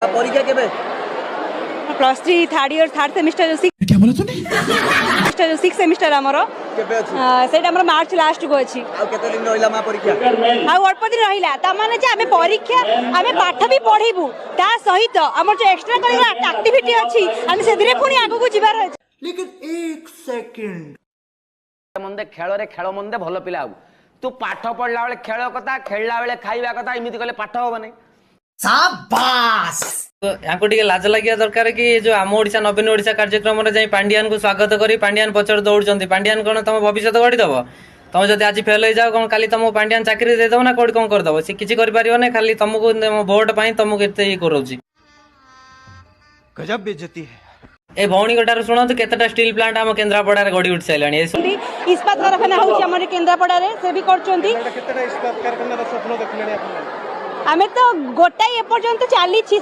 परीक्षा केबे plus 3 third year third semester क्या बोला तूने सेमिस्टर 6 सेमिस्टर हमरो केबे अछि सेटा हमरो मार्च लास्ट को अछि आ केते दिन रहिला मा परीक्षा आ अल्प दिन रहिला त माने जे हमें परीक्षा हमें पाठ भी पढिबू ता सहित हमर जो एक्स्ट्रा करिकुलर एक्टिविटी अछि हम से दिने पुनी आगु को जिबार अछि लेकिन एक सेकंड मंदे खेल रे खेल मंदे भल पिला आउ तू पाठ पढ़ला बेले खेल कथा खेलला बेले खाइबा कथा इमिति कले पाठ होबा नै शाबाश यहाँ टिके लाज लगे दरकार कि जो आम ओडिशा नवीन ओडिशा कार्यक्रम रे जाई पांडियान को स्वागत करी पांडियान पचर दौड़चंती पांडियान कोन तुम भविष्य गढ़ी दब तुम जब आज फेल हो जाओ कौन खाली तुमको पांडियान चाकरी दे दब ना कोडी कौन करदब से किछि करि परियो नै खाली तुमको वोट पाई तुमको एते ही करौची गजब बेइज्जती है ए भौणी गोटार शुणु केतेटा स्टील प्लांट आम केन्द्रापड़ा गड़ी उठी साइलानी इस्पात कारखाना होउछ हमर केन्द्रापड़ा रे से भी करचंती केतेटा इस्पात कारखाना स्वप्न देखलेनी आपण आमे तो गोटाई ए पर्यंत चली छी